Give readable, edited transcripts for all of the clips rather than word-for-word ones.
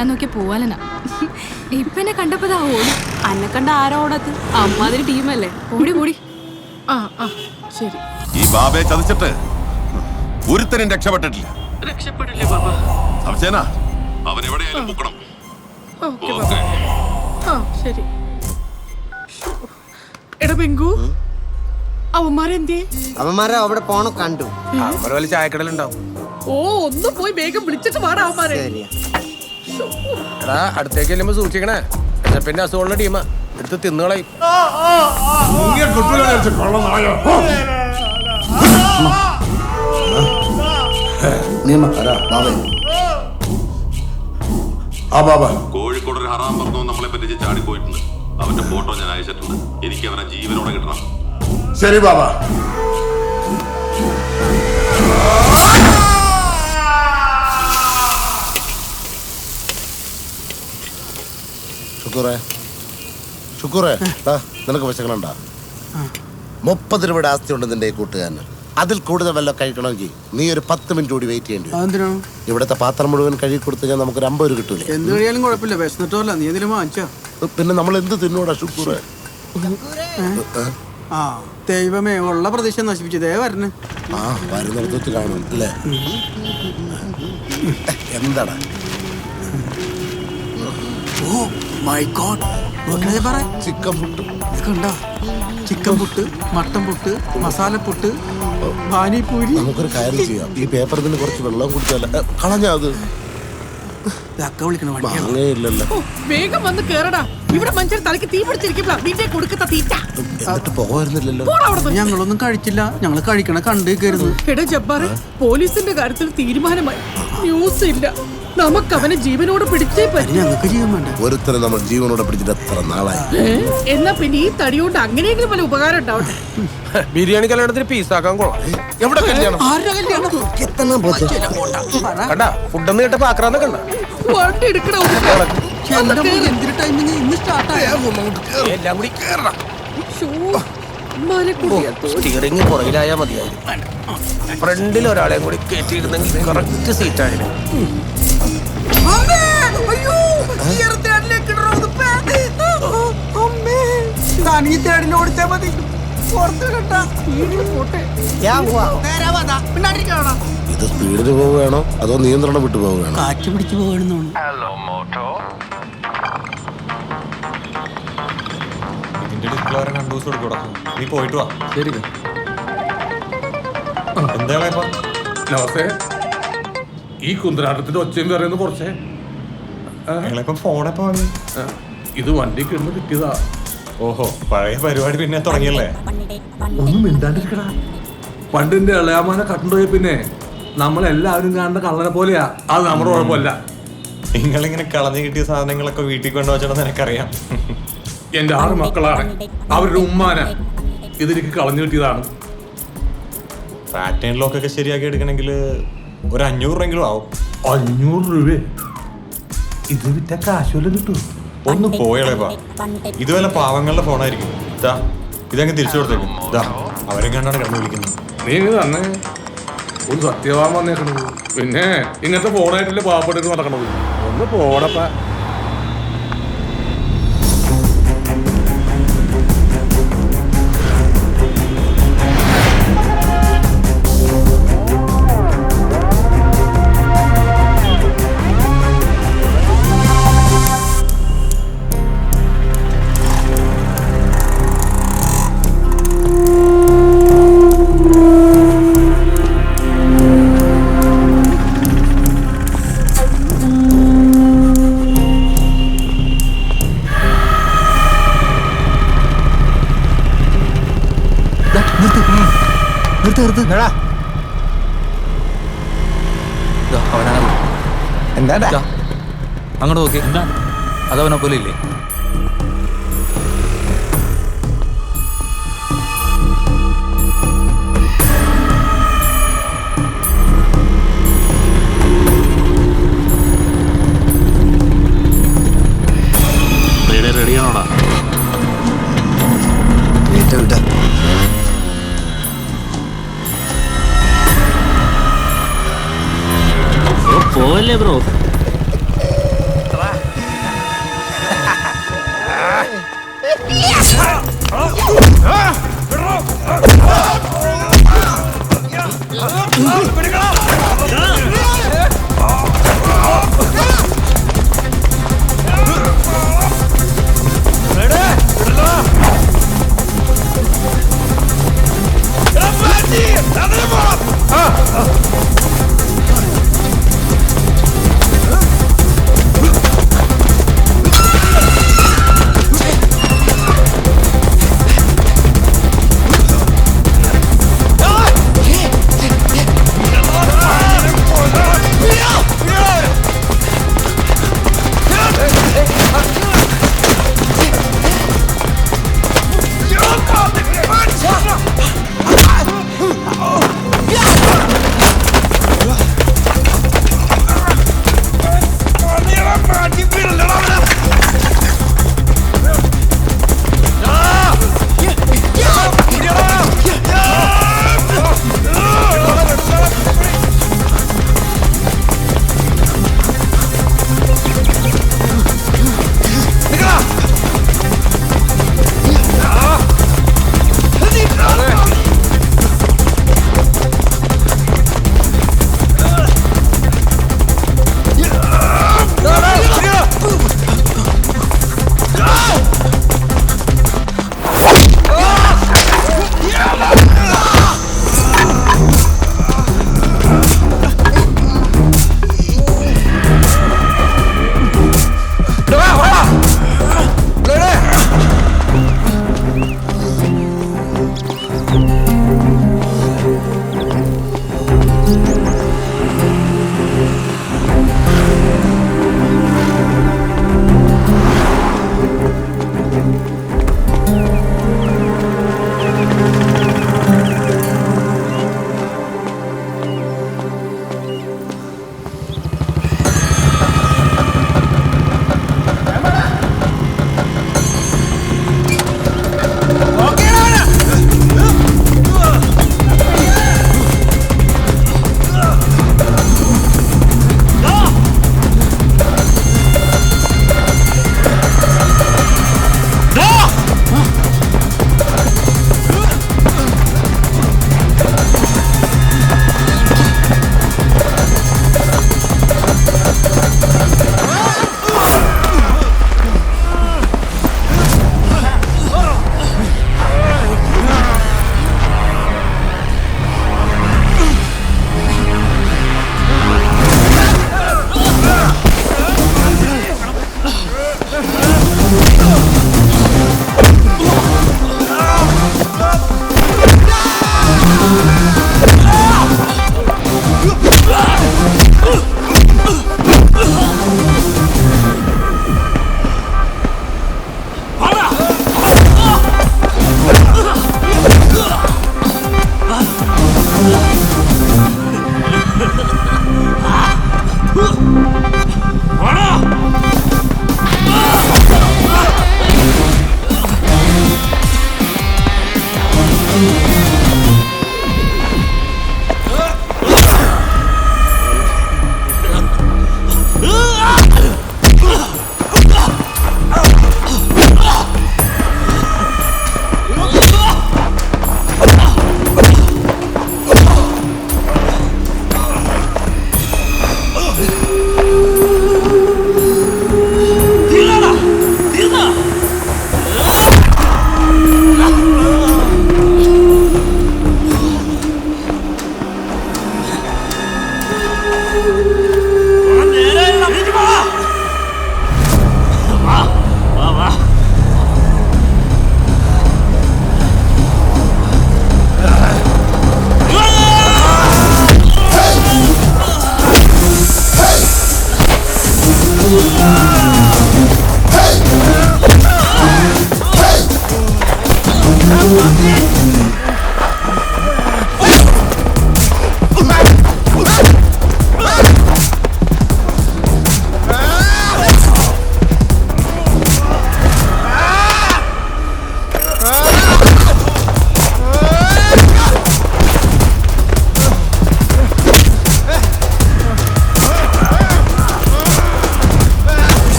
വരാൻ നോക്കിയ പോവാലനാ. ഇപ്പൊ എന്നെ കണ്ടപ്പോതാ ഓടി. അന്നെ കണ്ട ആരോ ഓടത്ത്? അമ്മാതിരി ടീമല്ലേ. ഓടി കൂടി. ശരി. ഈ ബാബയെ ചതിച്ചിട്ട് ഒരുത്തനും രക്ഷപ്പെട്ടിട്ടില്ല. സംശയനാ അവനെവിടെയായാലും മുക്കണം. ശരി. എടാ പെങ്കു, അവന്മാരെ അവിടെ പോണോ കണ്ടു. ചായക്കടലുണ്ടാവും. ഓ, ഒന്ന് പോയി വേഗം വിളിച്ചിട്ട് വാടാ അവന്മാരെ. എടാ അടുത്തേക്ക് ചെല്ലുമ്പോ സൂക്ഷിക്കണേ. പിന്നെ അസുഖമുള്ള ടീമാ, എടുത്ത് തിന്നുകളയും. കോഴിക്കോട് ഒരു ഹറാം പറഞ്ഞു നമ്മളെ പറ്റി ചാടിപ്പോയിട്ടുണ്ട്. അവന്റെ ഫോട്ടോ ഞാൻ അയച്ചിട്ടുണ്ട്. എനിക്ക് അവനെ ജീവനോടെ കിട്ടണം. ശരി ബാബ. ശുക്കൂറേ, നിനക്ക് വിശക്കണുണ്ടാ? 30 രൂപയുടെ ആസ്തി ഉണ്ട് നിന്റെ ഈ കൂട്ടുകാരന്. അതിൽ കൂടുതൽ വല്ല കഴിക്കണമെങ്കിൽ നീ ഒരു 10 മിനിറ്റ് കൂടി വെയിറ്റ് ചെയ്യേണ്ടി വരും. ഇവിടുത്തെ പാത്രം മുഴുവൻ കഴുകി കൊടുത്തു കഴിഞ്ഞാൽ നമുക്കൊരു 50 രൂപ കിട്ടൂലേ? എന്ത് കഴിയാലും കുഴപ്പമില്ല, വിശന്നിട്ടല്ല. നീ എന്തെങ്കിലും വാങ്ങിച്ചാ? പിന്നെ നമ്മൾ എന്ത് തിന്നൂടാ ശുക്കൂറേ? ദൈവമേ, ഉള്ള പ്രതീക്ഷ നശിപ്പിച്ചു. ദേ വരണേ. വരുന്നിടത്ത് കാണും അല്ലേ? എന്താടാ? Oh my god, chicken puttu കണ്ടോ? Chicken puttu, mutton puttu, masala puttu, panipuri. നമുക്കൊരു കാര്യം ചെയ്യാം, ഈ പേപ്പറിൽ നിന്ന് കുറച്ച് വെള്ളം കുടിച്ചാൽ കളഞ്ഞാ അത് വിളിക്കണോ? വേഗം വന്ന് കേറടാ. ഇവിടെ മനുഷ്യർ തലക്ക് തീ പിടിച്ചിരിക്കുമ്പോ നിന്റെ കൊടുക്കുന്ന തീറ്റ. എന്നിട്ട് പോകായിരുന്നില്ലല്ലോ. ഞങ്ങളൊന്നും കഴിച്ചില്ല, ഞങ്ങള് കഴിക്കണ കണ്ടേക്കായിരുന്നു. എടാ ജബ്ബാറെ, പോലീസിന്റെ കാര്യത്തിൽ തീരുമാനമായി. ന്യൂസ് ഇല്ല. നമുക്ക് അവനെ ജീവനോട് പിടിച്ചേ പറ്റും. ഞങ്ങൾക്ക് ജീവൻ വേണ്ട. ഒരുത്തരെ നമ്മൾ ജീവനോടെ പിടിച്ചിട്ട് എത്ര നാളായി. എന്നാ പിന്നെ ഈ തടിയോണ്ട് അങ്ങനെയെങ്കിലും വല്ല ഉപകാരം ഉണ്ടാവട്ടെ. ബിരിയാണി കല്യാണത്തിന് പീസാക്കാൻ കൊള്ളാം. എവിടെ കല്യാണം? കണ്ടാ ഫുഡെന്ന് കേട്ടപ്പോ ആക്രാന്തം കണ്ട. വണ്ടി എടുക്കണോ? എല്ലാം കൂടി സ്റ്റിയറിംഗ് പുറകിലായാ മതിയായിരുന്നു. ഫ്രണ്ടിൽ ഒരാളെ കൂടി കയറ്റിയിരുന്നെങ്കിൽ കറക്റ്റ് സീറ്റായിരുന്നു. ഇത് സ്പീഡിന് പോവുകയാണോ അതോ നിയന്ത്രണം വിട്ടു പോവുകയാണോ? കാറ്റ് പിടിച്ചു പോകണമെന്നാണ്. നീ പോയിട്ട് വാ. ശരി. നമസ്തേ. ഈ കുന്തനാട്ടത്തിന്റെ ഒച്ചയും പറയുന്നു കുറച്ചേ. ഫോണെപ്പോ ഇത് വണ്ടി കിടന്ന് കിട്ടിയതാ. ഓഹോ, പഴയ പരിപാടി പിന്നെ തുടങ്ങിയല്ലേ? ഒന്നും മിണ്ടാണ്ടിരിക്കടാ. പണ്ടിന്റെ ഇളയാമാനെ കണ്ടുപോയ പിന്നെ നമ്മളെല്ലാവരും കാണുന്ന കള്ളനെ പോലെയാ. അത് നമ്മുടെ കുഴപ്പമില്ല. നിങ്ങളിങ്ങനെ കളഞ്ഞു കിട്ടിയ സാധനങ്ങളൊക്കെ വീട്ടിൽ കൊണ്ടുവച്ചോന്ന് എനിക്കറിയാം. എന്റെ 6 മക്കളാണ്. അവരുടെ ഉമ്മാന ഇതെനിക്ക് കളഞ്ഞു കിട്ടിയതാണ്. പാറ്റേൺ ലോക്കൊക്കെ ശരിയാക്കി എടുക്കണമെങ്കിൽ ഒരു 500 രൂപയെങ്കിലും ആവും. 500 രൂപ? ഇത് വിറ്റ കാശുവല്ല കിട്ടൂ. ഒന്ന് പോയളേപ്പാ, ഇതുവല്ല പാവങ്ങളുടെ ഫോണായിരിക്കും. ഇതാ ഇതങ്ങ് തിരിച്ചു കൊടുത്തേക്കും. ഇതാ അവരെ കണ്ടാണ് കിടന്ന് വിളിക്കുന്നത്. നീ തന്നെ ഒരു സത്യവാൻ വന്നേക്കണത്. പിന്നെ ഇങ്ങനത്തെ ഫോണായിട്ടല്ലേ പാവപ്പെട്ടിട്ട് നടക്കണത്. ഒന്ന് പോണപ്പാ. അങ്ങോട്ട് നോക്കി. അതവനെ പോലെ ഇല്ലേ? റെഡിയാണോടാ? പോവല്ലേ ബ്രോ?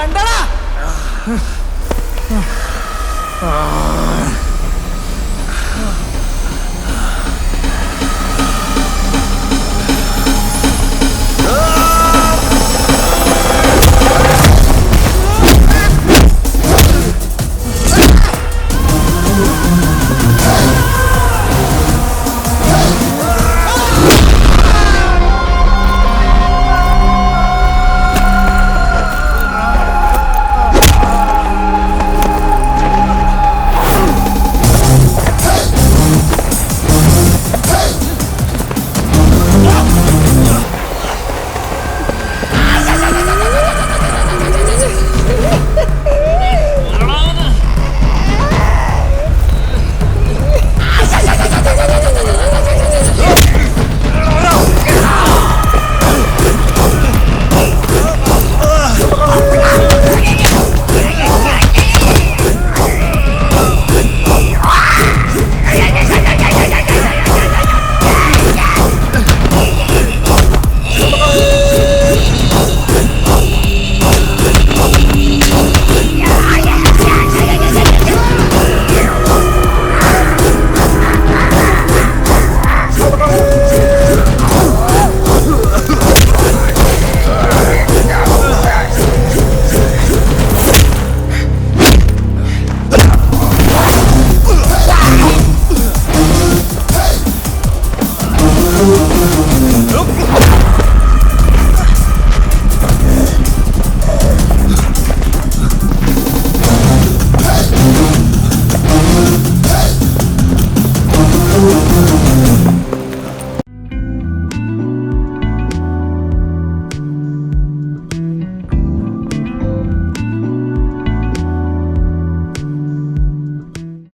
കണ്ടടാ